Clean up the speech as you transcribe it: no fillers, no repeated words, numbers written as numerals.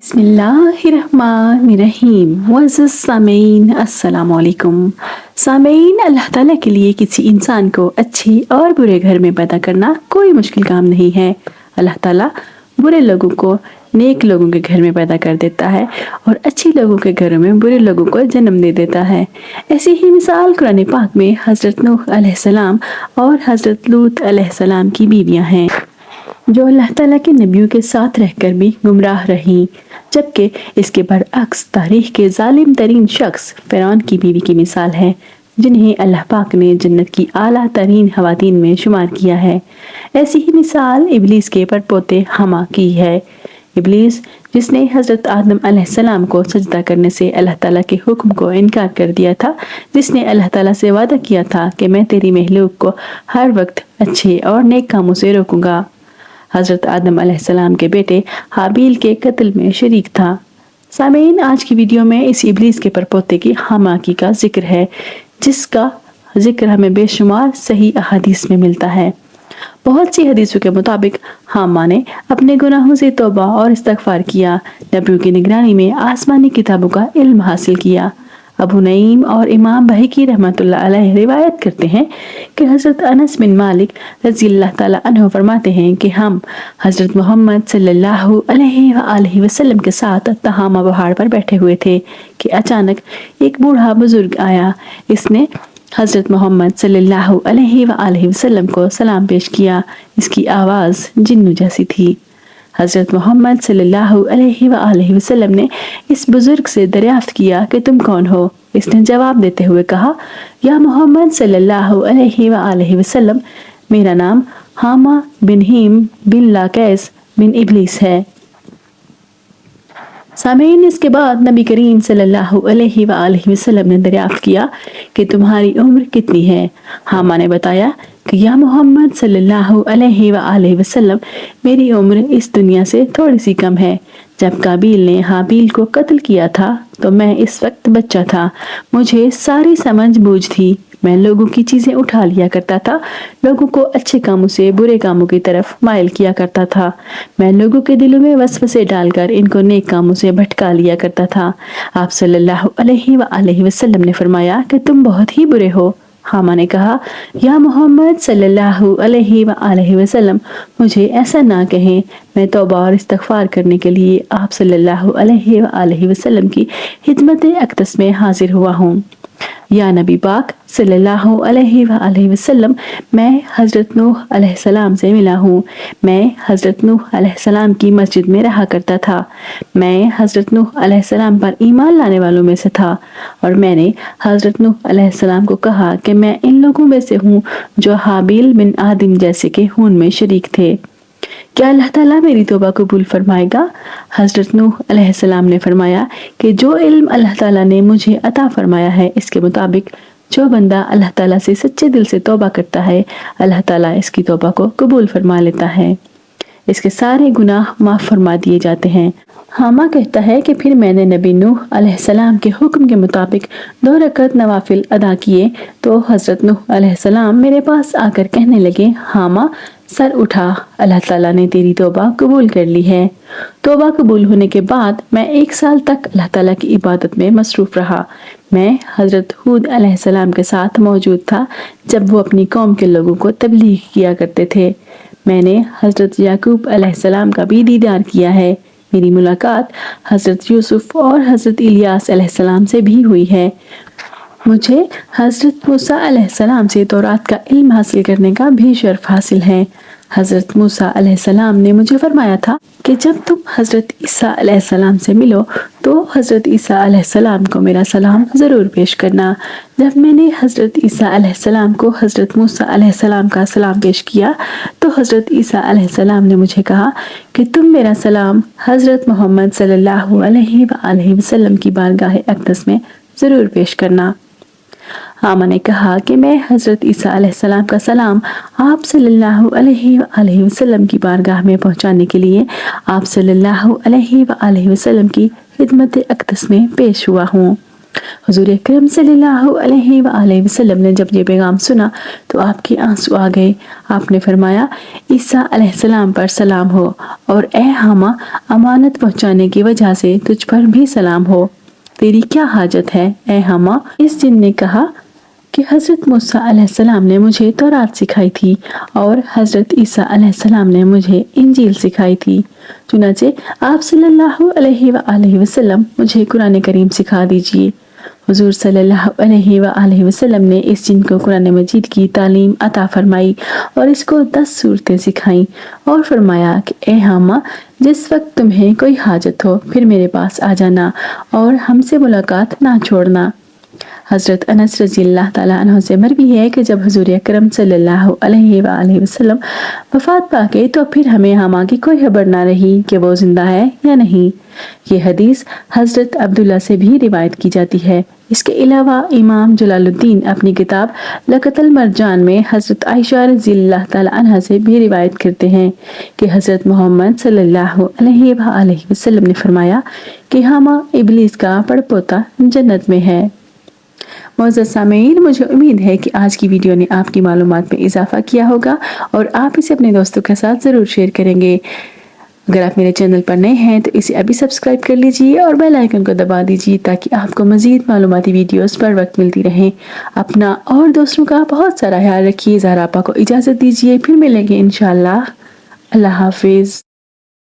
बिस्मिल्लाहिर्रहमानिर्रहीम। मुअज़्ज़ज़ सामीन अस्सलाम वालेकुम। सामीन, अल्लाह ताला के लिए किसी इंसान को अच्छे और बुरे घर में पैदा करना कोई मुश्किल काम नहीं है। अल्लाह ताला बुरे लोगों को नेक लोगों के घर में पैदा कर देता है और अच्छे लोगों के घरों में बुरे लोगों को जन्म दे देता है। ऐसी ही मिसाल कुरान पाक में हज़रत नूह अलैहिस्सलाम और हज़रत लूत अलैहिस्सलाम की बीवियां हैं, जो अल्लाह ताला के नबियों के साथ रहकर भी गुमराह रहीं। जबकि इसके बरअक्स तारीख के जालिम तरीन शख्स फ़िरौन की बीवी की मिसाल है, जिन्हें अल्लाह पाक ने जन्नत की आला तरीन खवातीन में शुमार किया है। ऐसी ही मिसाल इब्लीस के परपोते हमा की है। इब्लीस, जिसने हज़रत आदम अलैहिस्सलाम को सजदा करने से अल्लाह ताला के हुक्म को इनकार कर दिया था, जिसने अल्लाह ताला से वादा किया था कि मैं तेरी महलूक को हर वक्त अच्छे और नेक कामों से रोकूंगा, हज़रत आदम अलैहिस्सलाम के बेटे हाबील के कत्ल में शरीक था। सामीन, आज की वीडियो में इस इब्लीस के परपोते की हामाकी का जिक्र है, जिसका जिक्र हमें बेशुमार सही अहादीस में मिलता है। बहुत सी हदीसों के मुताबिक हामा ने अपने गुनाहों से तौबा और इस्तगफार किया, नबियों की निगरानी में आसमानी किताबों का इल्म हासिल किया। अबू नईम और इमाम बहकी रहमतुल्लाह अलैह रिवायत करते हैं कि हज़रत अनस बिन मालिक रज़ियल्लाहु ताला अन्हु फरमाते हैं कि हम हज़रत मोहम्मद सल्लल्लाहु अलैहि वसल्लम के साथ तहामा पहाड़ पर बैठे हुए थे कि अचानक एक बूढ़ा बुजुर्ग आया। इसने हज़रत मोहम्मद सल्लल्लाहु अलैहि वसल्लम को सलाम पेश किया। इसकी आवाज़ जिन्नू जैसी थी। हज़रत मोहम्मद सल्लल्लाहु अलैहि वसल्लम ने इस बुजुर्ग से दरियाफ्त किया कि तुम कौन हो। इसने जवाब देते हुए कहा, या मोहम्मद सल्लल्लाहु अलैहि वसल्लम, मेरा नाम हामा बिन हीम बिन लाकैस बिन इब्लीस है। सामीन, इसके बाद नबी करीम सल्लल्लाहु अलैहि वसल्लम ने दरियाफ्त किया कि तुम्हारी उम्र कितनी है। हामा ने बताया कि या मोहम्मद सल्लल्लाहु अलैहि वसल्लम, मेरी उम्र इस दुनिया से थोड़ी सी कम है। जब काबिल ने हाबील को कत्ल किया था तो मैं इस वक्त बच्चा था। मुझे सारी समझ बूझ थी। मैं लोगों की चीजें उठा लिया करता था, लोगों को अच्छे कामों से बुरे कामों की तरफ माइल किया करता था। मैं लोगों के दिलों में वसवसे डालकर इनको नेक कामों से भटका लिया करता था। आप सल्लल्लाहु अलैहि वसल्लम ने फरमाया कि तुम बहुत ही बुरे हो। हामा ने कहा, या मोहम्मद सल्लल्लाहु अलैहि वसल्लम, मुझे ऐसा ना कहें। मैं तौबा और इस्तगफार करने के लिए आप सल्लल्लाहु अलैहि वसल्लम की खिदमत अक़दस में हाजिर हुआ हूँ। या नबी पाक सल्लल्लाहु अलैहि वसल्लम, मैं हज़रत नूह अलैहिस्सलाम से मिला हूँ। मैं हज़रत नूह अलैहिस्सलाम की मस्जिद में रहा करता था। मैं हज़रत नूह अलैहिस्सलाम पर ईमान लाने वालों में से था और मैंने हज़रत नूह अलैहिस्सलाम को कहा कि मैं इन लोगों में से हूँ जो हाबील बिन आदिम जैसे के खून में शरीक थे। क्या अल्लाह ताला मेरी तौबा कबूल फरमाएगा? हज़रत नूह अलैहिस्सलाम ने फरमाया कि जो इल्म अल्लाह ताला ने मुझे अता फरमाया है, इसके मुताबिक जो बंदा अल्लाह ताला से सच्चे दिल से तौबा करता है, अल्लाह ताला इसकी तौबा को कबूल फरमा लेता है। इसके सारे गुनाह माफ़ फरमा दिए जाते हैं। हामा कहता है कि फिर मैंने नबी नूह अलैहिस्सलाम के हुक्म के मुताबिक 2 रकात नवाफिल अदा किए तो हज़रत नूह अलैहिस्सलाम मेरे पास आकर कहने लगे, हामा सर उठा, अल्लाह ताला ने तेरी तौबा कबूल कर ली है। तौबा कबूल होने के बाद मैं 1 साल तक अल्लाह ताला की इबादत में मसरूफ़ रहा। मैं हज़रत हूद अलैहिस्सलाम के साथ मौजूद था जब वो अपनी कौम के लोगों को तबलीग किया करते थे। मैंने हज़रत याकूब अलैहिस्सलाम का भी दीदार किया है। मेरी मुलाकात हज़रत यूसुफ और हज़रत इलियास अलैहिस्सलाम से भी हुई है। मुझे हज़रत मूसा अलैहिस्सलाम से तौरात का इल्म हासिल करने का भी शर्फ हासिल है। हज़रत मूसा अलैहिस्सलाम ने मुझे फरमाया था कि जब तुम हज़रत ईसा अलैहिस्सलाम से मिलो तो हज़रत ईसा अलैहिस्सलाम को मेरा सलाम ज़रूर पेश करना। जब मैंने हज़रत ईसा अलैहिस्सलाम को हज़रत मूसा अलैहिस्सलाम का सलाम पेश किया तो हज़रत ईसा अलैहिस्सलाम ने मुझे कहा कि तुम मेरा सलाम हज़रत मोहम्मद सल्लल्लाहु अलैहि वसल्लम की बारगाह अक़दस में ज़रूर पेश करना। हामा ने कहा कि मैं हज़रत ईसा अलैहिस्सलाम का सलाम आप सल्लल्लाहु अलैहि वसल्लम की बारगाह में पहुंचाने के लिए आप सल्लल्लाहु अलैहि वसल्लम की खिदमत अक़दस में पेश हुआ हूँ। हुजूर अकरम सल्लल्लाहु अलैहि वसल्लम ने जब ये पैगाम सुना तो आपके आंसू आ गए। आपने फरमाया, ईसा अलैहिस्सलाम पर सलाम हो और ए हामा, अमानत पहुंचाने की वजह से तुझ पर भी सलाम हो। तेरी क्या हाजत है ए हामा? इस जिन ने कहा कि हज़रत मूसा अलैहिस्सलाम ने मुझे तौरात सिखाई थी और हज़रत ईसा अलैहिस्सलाम ने मुझे इंजील सिखाई थी। चुनाचे आप सल्लल्लाहु अलैहि वसल्लम मुझे कुरान करीम सिखा दीजिए। हुजूर सल्लल्लाहु अलैहि वसल्लम ने इस जिन को कुरान मजीद की तालीम अता फरमाई और इसको 10 सूरतें सिखाईं और फरमाया कि ए हामा, जिस वक्त तुम्हें कोई हाजत हो फिर मेरे पास आ जाना और हमसे मुलाकात ना छोड़ना। हज़रत अनस रज़ियल्लाहु ताला अन्हु से मरवी है कि जब हुजूर अकरम सल्लल्लाहु अलैहि वसल्लम वफात पा गए तो फिर हमें हामा की कोई खबर ना रही कि वो जिंदा है या नहीं। ये हदीस हज़रत अब्दुल्ला से भी रिवायत की जाती है। इसके अलावा इमाम जलालुद्दीन अपनी किताब लक़तल मरजान में हज़रत आयशा रज़ियल्लाहु ताला अन्हा से भी रिवायत करते हैं कि हज़रत मोहम्मद सल्लल्लाहु अलैहि वसल्लम ने फरमाया कि हामा इब्लीस का पड़पोता जन्नत में है। मोअज़्ज़ज़ सामीन, मुझे उम्मीद है कि आज की वीडियो ने आपकी मालूमात में इजाफा किया होगा और आप इसे अपने दोस्तों के साथ ज़रूर शेयर करेंगे। अगर आप मेरे चैनल पर नए हैं तो इसे अभी सब्सक्राइब कर लीजिए और बेल आइकन को दबा दीजिए ताकि आपको मज़ीद मालूमाती वीडियोस पर वक्त मिलती रहें। अपना और दोस्तों का बहुत सारा ख्याल रखिए। ज़हरा आपा को इजाज़त दीजिए, फिर मिलेंगे इंशाअल्लाह। अल्लाह हाफिज़।